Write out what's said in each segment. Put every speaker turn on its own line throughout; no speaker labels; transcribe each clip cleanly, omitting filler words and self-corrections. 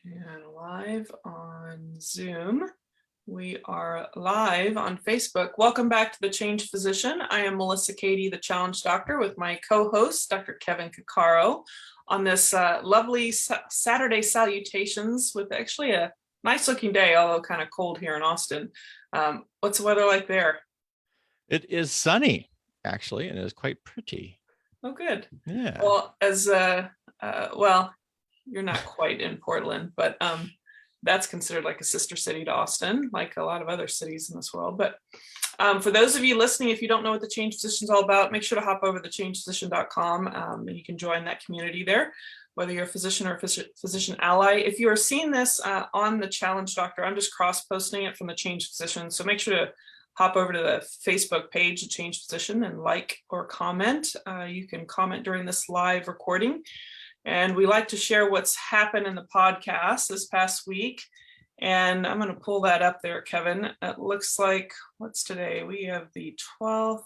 And live on Zoom. We are live on Facebook. Welcome back to The Change Physician. I am Melissa Cady, the Challenge Doctor, with my co-host, Dr. Kevin Cuccaro, on this lovely Saturday salutations with actually a nice looking day, although kind of cold here in Austin. What's the weather like there?
It is sunny, actually, and it is quite pretty.
Oh, good.
Yeah.
Well, you're not quite in Portland, but that's considered like a sister city to Austin, like a lot of other cities in this world. But for those of you listening, if you don't know what the Change Physician is all about, make sure to hop over to thechangephysician.com and you can join that community there, whether you're a physician or a physician ally. If you are seeing this on the Challenge Doctor, I'm just cross-posting it from the Change Physician. So make sure to hop over to the Facebook page, The Change Physician, and like or comment. You can comment during this live recording. And we like to share what's happened in the podcast this past week. And I'm going to pull that up there, Kevin. It looks like, what's today? We have the 12th.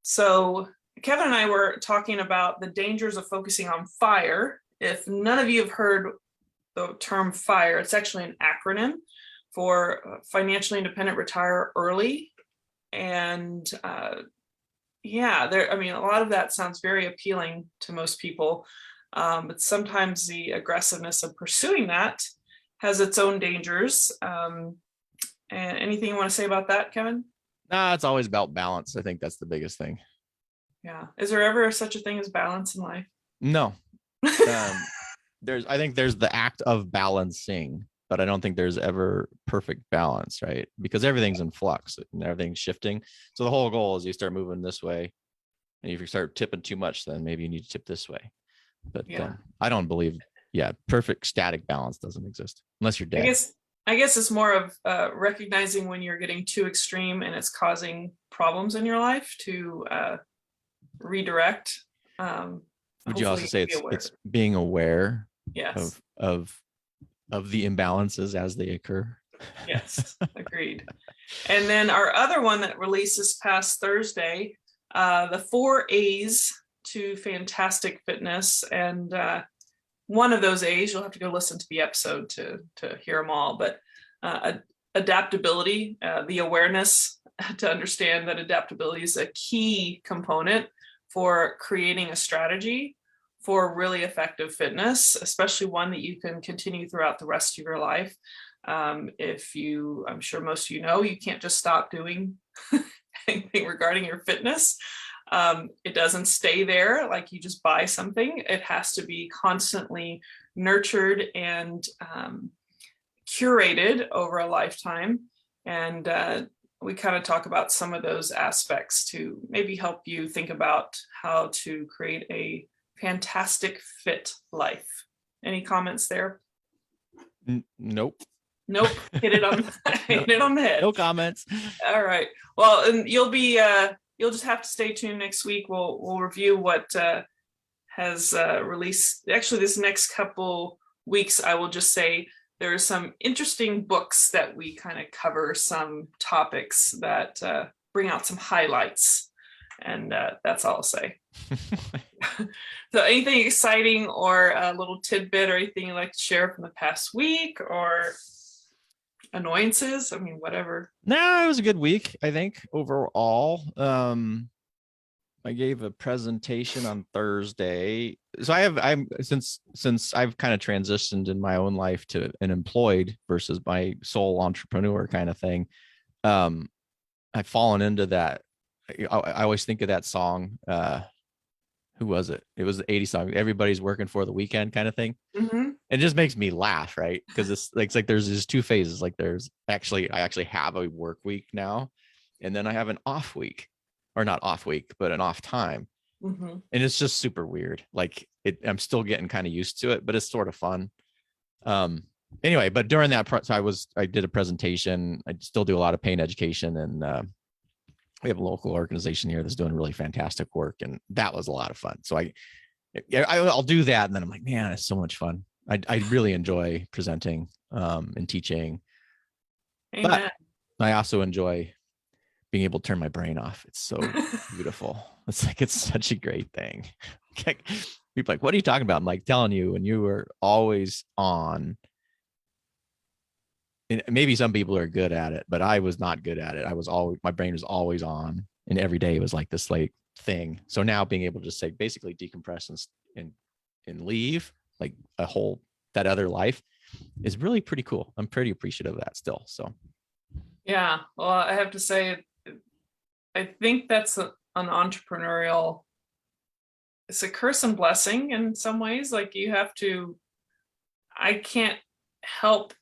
So Kevin and I were talking about the dangers of focusing on FIRE. If none of you have heard the term FIRE, it's actually an acronym for Financially Independent Retire Early. And a lot of that sounds very appealing to most people. But sometimes the aggressiveness of pursuing that has its own dangers. And anything you want to say about that, Kevin?
It's always about balance. I think that's the biggest thing.
Yeah. Is there ever such a thing as balance in life?
No. I think there's the act of balancing, but I don't think there's ever perfect balance, right? Because everything's in flux and everything's shifting. So the whole goal is you start moving this way. And if you start tipping too much, then maybe you need to tip this way. But I don't believe, perfect static balance doesn't exist unless you're dead.
I guess it's more of recognizing when you're getting too extreme and it's causing problems in your life to redirect.
Would you also say it's being aware
yes.
of the imbalances as they occur?
Yes, agreed. And then our other one that released this past Thursday, the 4 A's to fantastic fitness, and one of those A's, you'll have to go listen to the episode to hear them all, but adaptability, the awareness to understand that adaptability is a key component for creating a strategy for really effective fitness, especially one that you can continue throughout the rest of your life. I'm sure most of you know, you can't just stop doing anything regarding your fitness. It doesn't stay there like you just buy something. It has to be constantly nurtured and curated over a lifetime. And we kind of talk about some of those aspects to maybe help you think about how to create a fantastic fit life. Any comments there?
Nope.
Hit it on the head.
No comments.
All right. Well, and you'll just have to stay tuned next week. We'll review what has released. Actually, this next couple weeks, I will just say there are some interesting books that we kind of cover some topics that bring out some highlights. And that's all I'll say. So anything exciting or a little tidbit or anything you'd like to share from the past week or annoyances? I mean, whatever.
No, it was a good week, I think, overall. I gave a presentation on Thursday. So since I've kind of transitioned in my own life to an employed versus my sole entrepreneur kind of thing. I've fallen into that. I always think of that song. Who was it? It was the 80s song. Everybody's working for the weekend kind of thing.
Mm-hmm.
It just makes me laugh, right? Because it's like there's these two phases. Like I actually have a work week now, and then I have an off week, or not off week, but an off time.
Mm-hmm.
And it's just super weird. Like I'm still getting kind of used to it, but it's sort of fun. Anyway, but during that, I did a presentation. I still do a lot of pain education, and we have a local organization here that's doing really fantastic work, and that was a lot of fun. So I'll do that, and then I'm like, man, it's so much fun. I really enjoy presenting and teaching.
Amen.
But I also enjoy being able to turn my brain off. It's so beautiful. It's such a great thing. People are like, what are you talking about? I'm like telling you, when you were always on and maybe some people are good at it, but I was not good at it. I was always, my brain was always on, and every day was like this like thing. So now being able to just say basically decompress and leave like a whole that other life is really pretty cool. I'm pretty appreciative of that still. So
Yeah. Well, I have to say, I think that's an entrepreneurial, it's a curse and blessing in some ways. Like you have to, I can't help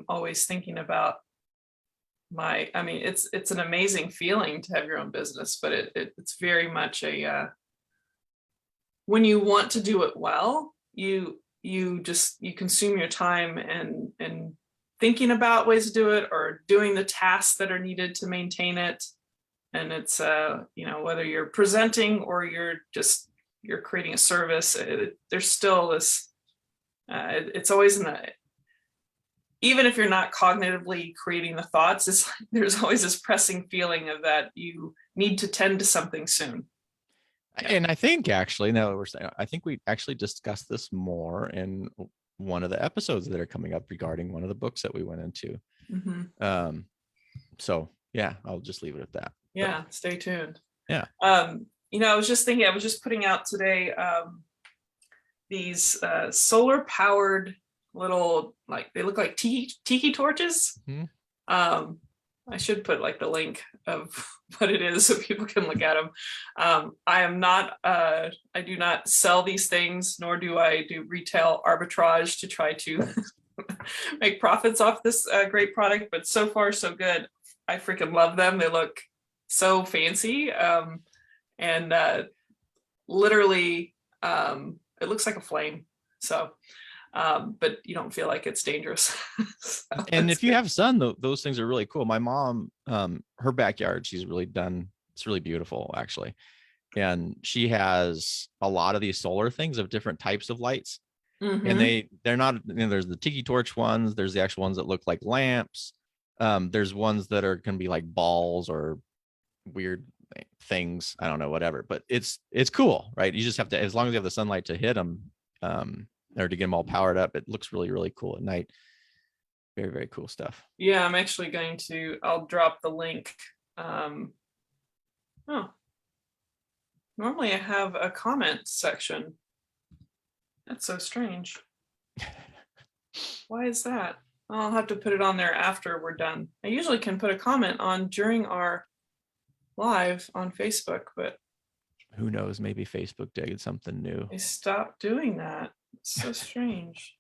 always thinking about I mean, it's an amazing feeling to have your own business, but it's very much a, when you want to do it well, you consume your time and thinking about ways to do it or doing the tasks that are needed to maintain it. And it's whether you're presenting or you're creating a service, there's still this it's always in the, even if you're not cognitively creating the thoughts, it's like there's always this pressing feeling of that you need to tend to something soon. Yeah.
and I think actually, now that we're saying, I think we actually discussed this more in one of the episodes that are coming up regarding one of the books that we went into.
Mm-hmm.
So yeah, I'll just leave it at that.
Yeah, but stay tuned.
Yeah.
I was just thinking, I was just putting out today these solar powered little, like they look like tiki torches. Mm-hmm. I should put like the link of what it is so people can look at them. I do not sell these things, nor do I do retail arbitrage to try to make profits off this great product, but so far so good. I freaking love them. They look so fancy. And literally it looks like a flame. So but you don't feel like it's dangerous. So
and if you have sun, those things are really cool. My mom, her backyard, she's really done, it's really beautiful actually. And she has a lot of these solar things of different types of lights. Mm-hmm. And they're not, there's the tiki torch ones, there's the actual ones that look like lamps. There's ones that are going to be like balls or weird things, I don't know, whatever, but it's cool, right? You just have to, as long as you have the sunlight to hit them, or to get them all powered up, it looks really, really cool at night. Very, very cool stuff.
Yeah, I'm actually I'll drop the link. Normally I have a comment section. That's so strange. Why is that? I'll have to put it on there after we're done. I usually can put a comment on during our live on Facebook, but
who knows, maybe Facebook did something new.
They stopped doing that. It's so strange.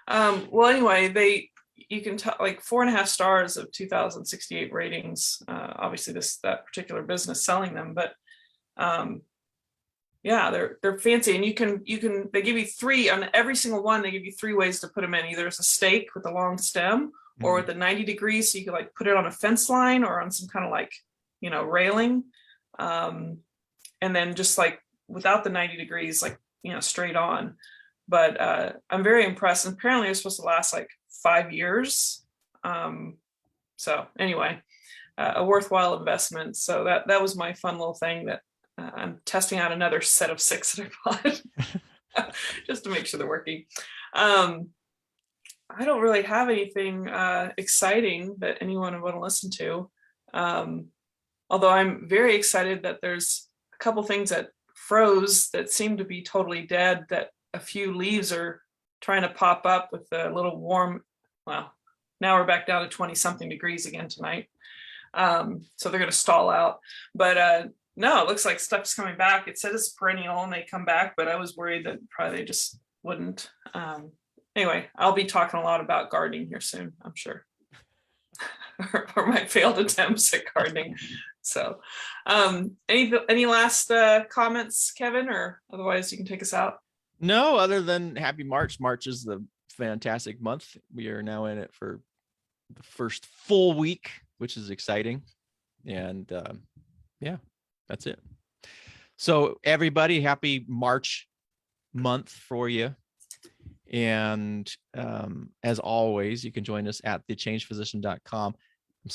Well, anyway, you can tell like 4.5 stars of 2,068 ratings. Obviously that particular business selling them, but yeah, they're fancy, and you can they give you 3 on every single one. They give you 3 ways to put them in. Either as a stake with a long stem, or with the 90 degrees, so you can like put it on a fence line or on some kind of like railing, and then just like without the 90 degrees, like straight on. But I'm very impressed. And apparently it's supposed to last like 5 years. So anyway, a worthwhile investment. So that was my fun little thing that I'm testing out another set of 6 that I bought just to make sure they're working. I don't really have anything exciting that anyone would want to listen to. Although I'm very excited that there's a couple things that froze that seem to be totally dead, that a few leaves are trying to pop up with a little warm. Well, now we're back down to 20 something degrees again tonight. So they're going to stall out. But no, it looks like stuff's coming back. It said it's perennial and they come back, but I was worried that probably they just wouldn't. Anyway, I'll be talking a lot about gardening here soon, I'm sure. or my failed attempts at gardening. So any last comments, Kevin, or otherwise you can take us out?
No, other than happy March. March is the fantastic month. We are now in it for the first full week, which is exciting. And yeah, that's it. So everybody, happy March month for you. And as always, you can join us at thechangedphysician.com. I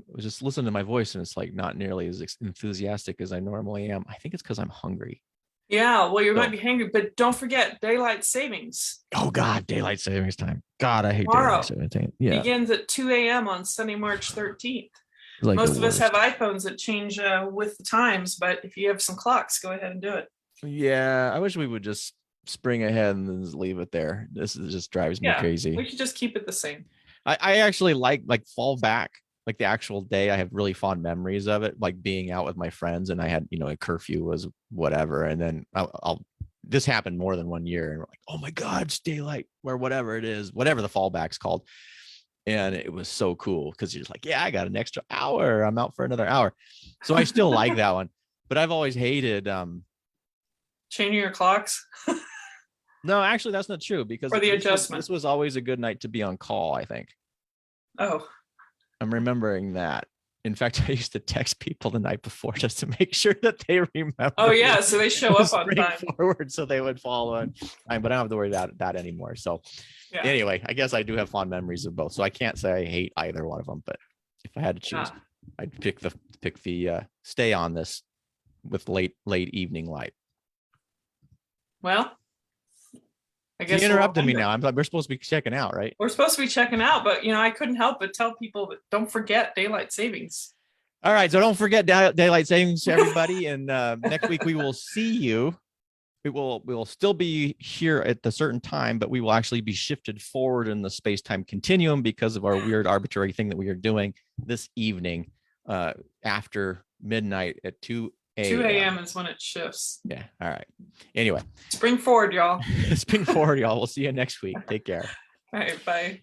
was just listening to my voice and it's like not nearly as enthusiastic as I normally am. I think it's because I'm hungry.
Yeah, well, you might
So,
be hungry, but don't forget daylight savings.
oh God, daylight savings time. God, I hate daylight
Tomorrow
savings time. Yeah,
begins at 2 a.m. on Sunday, March 13th.
it's like the
Most of us have
worst.
iPhones that change with the times, but if you have some clocks, go ahead and do it.
Yeah, I wish we would just spring ahead and then just leave it there. Just drives me
Yeah,
crazy.
we should just keep it the same.
I actually like fall back, like the actual day. I have really fond memories of it, like being out with my friends, and I had, a curfew was whatever, and then I'll this happened more than 1 year, and we're like, oh my God, it's daylight, or whatever it is, whatever the fallback's called. And it was so cool because you're just like, yeah, I got an extra hour. I'm out for another hour. So I still like that one. But I've always hated
Changing your clocks
no, actually that's not true because
or the
this was
adjustment.
this was always a good night to be on call, I think.
Oh,
I'm remembering that. In fact, I used to text people the night before just to make sure that they remember.
oh yeah, so they show up on
Spring
time.
forward so they would follow on time, but I don't have to worry about that anymore. So
Yeah.
anyway, I guess I do have fond memories of both. So I can't say I hate either one of them, but if I had to choose,
Yeah.
I'd pick the stay on this with late evening light.
Well, I
You
guess
interrupted me now. We're supposed to be checking out, right?
we're supposed to be checking out, but I couldn't help but tell people that don't forget daylight savings.
All right, so don't forget daylight savings, everybody. And next week we will see you. We will still be here at the certain time, but we will actually be shifted forward in the space-time continuum because of our weird arbitrary thing that we are doing this evening after midnight at 2
2
a.m.
a.m. is when it shifts.
Yeah. All right. Anyway,
Spring forward, y'all.
spring forward, y'all. We'll see you next week. Take care.
All right, bye.